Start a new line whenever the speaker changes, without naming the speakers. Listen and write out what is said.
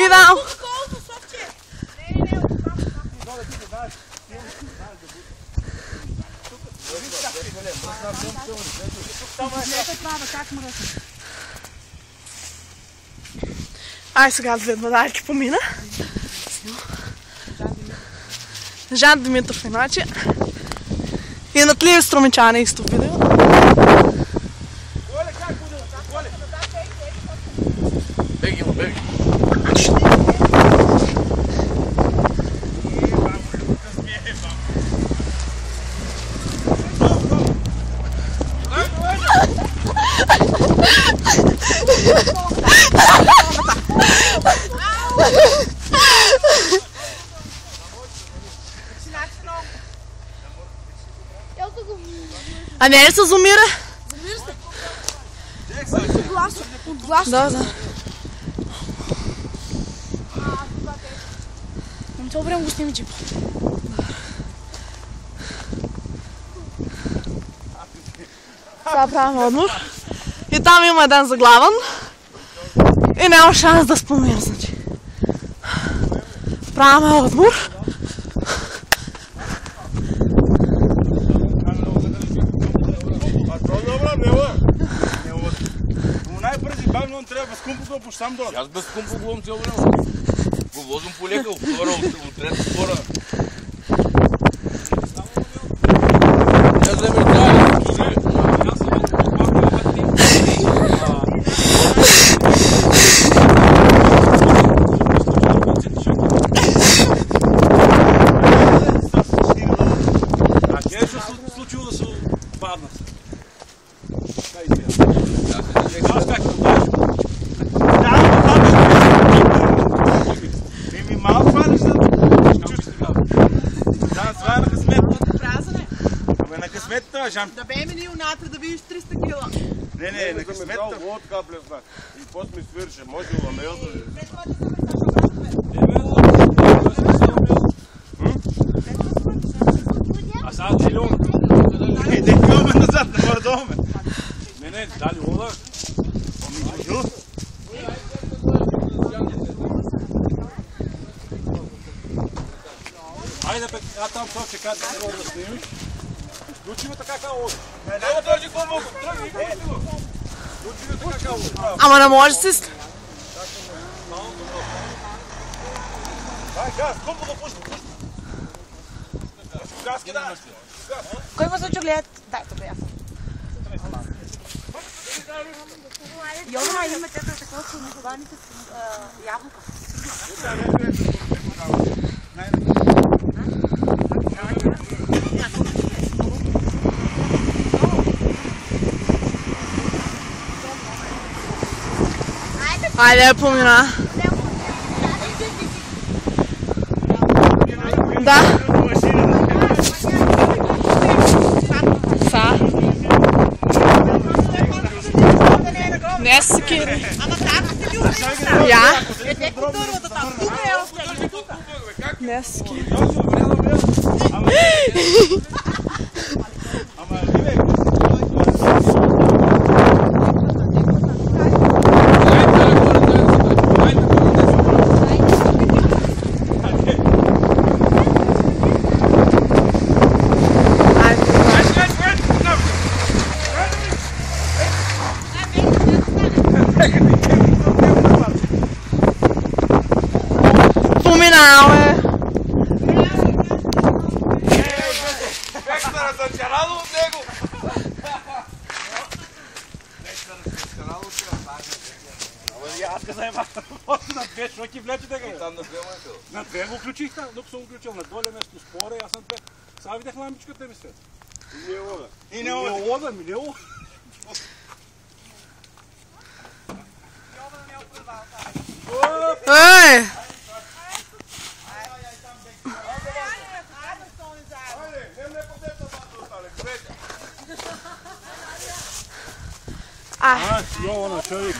Идам! Ай сега две бадарки помина. Жан Димитров иначе. И над Ливи Струмичани исто видео.
Беги, беги. А не ли се зумира?
Зумира се. От глас.
Да, да.
Това време го сними джипа.
Сега правим отмор. И там има един заглавен. И няма шанс да спомня, значи. Правим отмор.
Бавно трябва без кумпо да пущам долу.
Аз без кумпо главам цяло време. Го возим полека, от втора, от трета спора. Я вземе цяли, чужи.
А къде ще се случило да се паднат? Аз как го даш? Малко хванеш да чувстваш. Да, това е на късмет. Абе на късмет това, Жан.
Да бе минил натре да видиш 300 кила.
Не, на късмет това.
Водка плесна. И после ми свирше, може да ме ел да...
А сега целион. Де киломе назад, не мора да ме. Не, дали вода. Айде бе, там това ще кажа да мога да снимиш. Включи ме така као. Не, държи по-много. Включи ме така као.
Ама не може си...
Дай газ, колко да пусна. Газ кидай.
Кой го случи гледат? Дай, това я. Йона има те такова с нахованите с ябълка.
Айде, помина. Да. Са. Не си кири. Я. Не си кири. Поминаваме.
Бях се разочаровал от него.
На две шоки влече така.
Там на две мъжа.
На две го включих там, докато съм включил на доле нещо спора и аз съм две. Сега видях лампичката ми свет.
И не лода.
И не лода, ми не лода.
Ей!
Йована, човек.